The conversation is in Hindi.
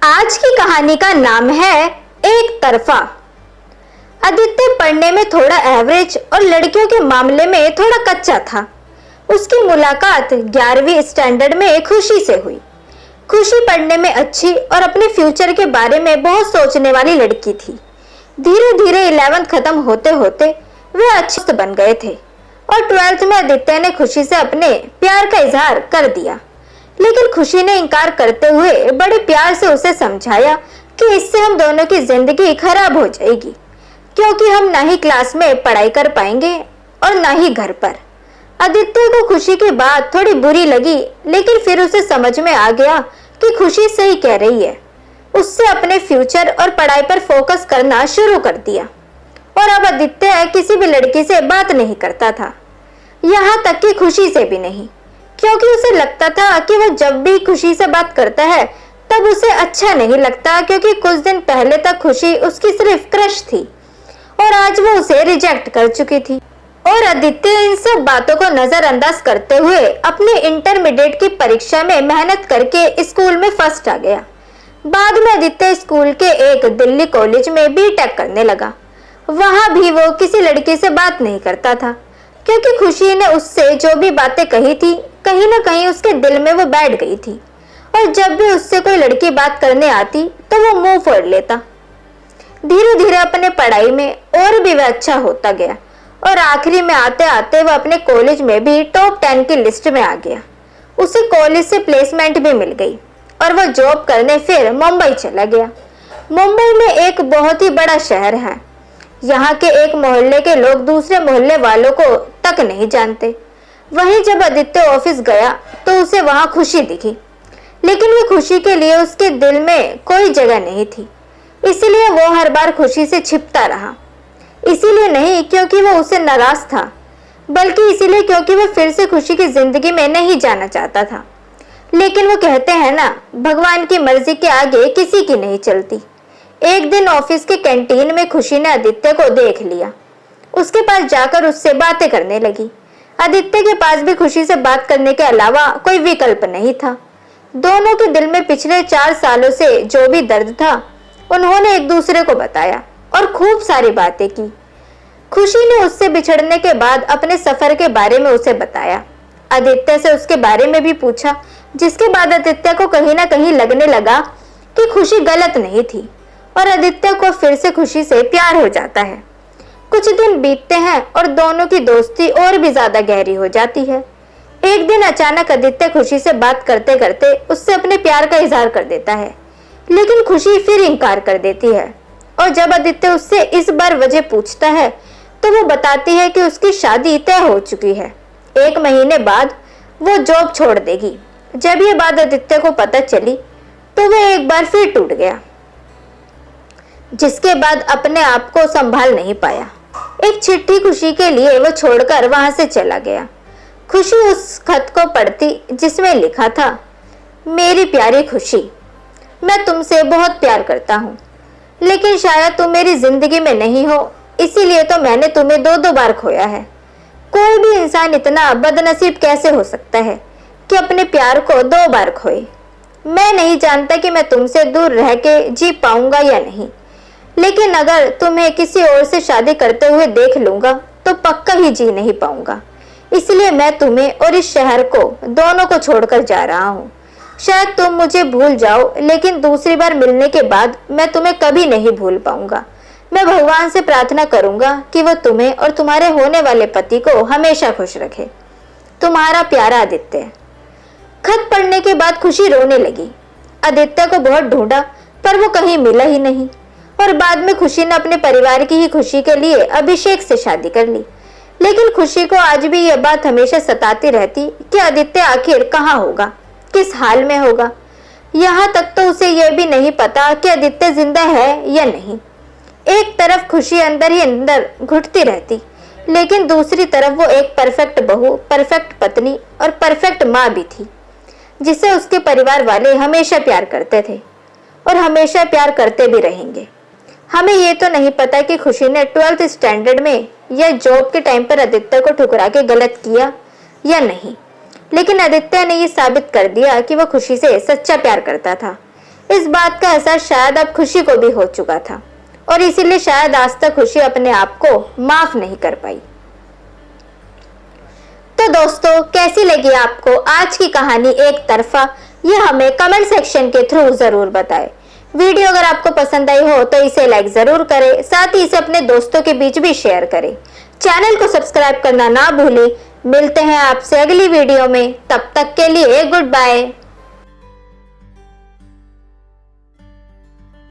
आज की कहानी का नाम है एक तरफा। आदित्य पढ़ने में थोड़ा एवरेज और लड़कियों के मामले में थोड़ा कच्चा था। उसकी मुलाकात 11वीं स्टैंडर्ड में खुशी से हुई। खुशी पढ़ने में अच्छी और अपने फ्यूचर के बारे में बहुत सोचने वाली लड़की थी। धीरे धीरे 11th खत्म होते होते वे अच्छे दोस्त बन गए थे और 12th में आदित्य ने खुशी से अपने प्यार का इजहार कर दिया। लेकिन खुशी ने इनकार करते हुए बड़े प्यार से उसे समझाया कि इससे हम दोनों की जिंदगी खराब हो जाएगी, क्योंकि हम ना ही क्लास में पढ़ाई कर पाएंगे और ना ही घर पर। आदित्य को खुशी की बात थोड़ी बुरी लगी, लेकिन फिर उसे समझ में आ गया कि खुशी सही कह रही है। उससे अपने फ्यूचर और पढ़ाई पर फोकस करना शुरू कर दिया और अब आदित्य किसी भी लड़की से बात नहीं करता था, यहाँ तक कि खुशी से भी नहीं, क्योंकि उसे लगता था कि वह जब भी खुशी से बात करता है तब उसे अच्छा नहीं लगता, क्योंकि कुछ दिन पहले तक खुशी उसकी सिर्फ क्रश थी और आज वो उसे रिजेक्ट कर चुकी थी। और आदित्य इन सब बातों को नजरअंदाज करते हुए अपने इंटरमीडिएट की परीक्षा में मेहनत करके स्कूल में फर्स्ट आ गया। बाद में आदित्य स्कूल के एक दिल्ली कॉलेज में बीटेक करने लगा। वहां भी वो किसी लड़की से बात नहीं करता था, क्योंकि खुशी ने उससे जो भी बातें कही थी कहीं ना कहीं उसके दिल में वो बैठ गई थी और जब भी उससे कोई लड़की बात करने आती तो वो मुंह फोड़ लेता। धीरे धीरे अपने पढ़ाई में और भी वह अच्छा होता गया और आखिरी में आते आते वह अपने कॉलेज में भी टॉप 10 की लिस्ट में आ गया। उसे कॉलेज से प्लेसमेंट भी मिल गई और वह जॉब करने फिर मुंबई चला गया। मुंबई में एक बहुत ही बड़ा शहर है। यहाँ के एक मोहल्ले के लोग दूसरे मोहल्ले वालों को तक नहीं जानते। वहीं जब आदित्य ऑफिस गया तो उसे वहां खुशी दिखी, लेकिन वो खुशी के लिए उसके दिल में कोई जगह नहीं थी। इसीलिए वो हर बार खुशी से छिपता रहा। इसीलिए नहीं क्योंकि वो उससे नाराज था, बल्कि इसीलिए क्योंकि वो फिर से खुशी की जिंदगी में नहीं जाना चाहता था। लेकिन वो कहते हैं ना, भगवान की मर्जी के आगे किसी की नहीं चलती। एक दिन ऑफिस के कैंटीन में खुशी ने आदित्य को देख लिया। उसके पास जाकर उससे बातें करने लगी। आदित्य के पास भी खुशी से बात करने के अलावा कोई विकल्प नहीं था। दोनों के दिल में पिछले 4 सालों से जो भी दर्द था उन्होंने एक दूसरे को बताया और खूब सारी बातें की। खुशी ने उससे बिछड़ने के बाद अपने सफर के बारे में उसे बताया। आदित्य से उसके बारे में भी पूछा, जिसके बाद आदित्य को कहीं ना कहीं लगने लगा कि खुशी गलत नहीं थी और आदित्य को फिर से खुशी से प्यार हो जाता है। कुछ दिन बीतते हैं और दोनों की दोस्ती और भी ज्यादा गहरी हो जाती है। एक दिन अचानक आदित्य खुशी से बात करते करते उससे अपने प्यार का इजहार कर देता है, लेकिन खुशी फिर इनकार कर देती है। और जब आदित्य उससे इस बार वजह पूछता है तो वो बताती है कि उसकी शादी तय हो चुकी है। 1 महीने बाद वो जॉब छोड़ देगी। जब ये बात आदित्य को पता चली तो वह एक बार फिर टूट गया, जिसके बाद अपने आप को संभाल नहीं पाया। एक चिट्ठी खुशी के लिए वो छोड़कर वहां से चला गया। खुशी उस खत को पढ़ती जिसमें लिखा था, मेरी प्यारी खुशी, मैं तुमसे बहुत प्यार करता हूँ, लेकिन शायद तुम मेरी जिंदगी में नहीं हो, इसीलिए तो मैंने तुम्हें 2-2 बार खोया है। कोई भी इंसान इतना बदनसीब कैसे हो सकता है कि अपने प्यार को 2 बार खोए। मैं नहीं जानता कि मैं तुमसे दूर रह के जी पाऊंगा या नहीं, लेकिन अगर तुम्हें किसी और से शादी करते हुए देख लूंगा तो पक्का ही जी नहीं पाऊंगा। इसलिए मैं तुम्हें और इस शहर को दोनों को छोड़कर जा रहा हूँ। शायद तुम मुझे भूल जाओ, लेकिन दूसरी बार मिलने के बाद मैं तुम्हें कभी नहीं भूल पाऊंगा। मैं भगवान से प्रार्थना करूंगा कि वो तुम्हें और तुम्हारे होने वाले पति को हमेशा खुश रखे। तुम्हारा प्यारा आदित्य। खत पढ़ने के बाद खुशी रोने लगी। आदित्य को बहुत ढूंढा पर वो कहीं मिला ही नहीं और बाद में खुशी ने अपने परिवार की ही खुशी के लिए अभिषेक से शादी कर ली। लेकिन खुशी को आज भी यह बात हमेशा सताती रहती कि आदित्य आखिर कहाँ होगा, किस हाल में होगा। यहाँ तक तो उसे यह भी नहीं पता कि आदित्य जिंदा है या नहीं। एक तरफ खुशी अंदर ही अंदर घुटती रहती, लेकिन दूसरी तरफ वो एक परफेक्ट बहू, परफेक्ट पत्नी और परफेक्ट माँ भी थी, जिसे उसके परिवार वाले हमेशा प्यार करते थे और हमेशा प्यार करते भी रहेंगे। हमें ये तो नहीं पता कि खुशी ने 12th स्टैंडर्ड में या जॉब के टाइम पर आदित्य को ठुकरा के गलत किया या नहीं, लेकिन आदित्य ने ये साबित कर दिया कि वह खुशी से सच्चा प्यार करता था। इस बात का असर शायद अब खुशी को भी हो चुका था और इसीलिए शायद आज तक खुशी अपने आप को माफ नहीं कर पाई। तो दोस्तों, कैसी लगी आपको आज की कहानी एक तरफा, ये हमें कमेंट सेक्शन के थ्रू जरूर बताएं। वीडियो अगर आपको पसंद आई हो तो इसे लाइक जरूर करें, साथ ही इसे अपने दोस्तों के बीच भी शेयर करें। चैनल को सब्सक्राइब करना ना भूलें। मिलते हैं आपसे अगली वीडियो में, तब तक के लिए गुड बाय।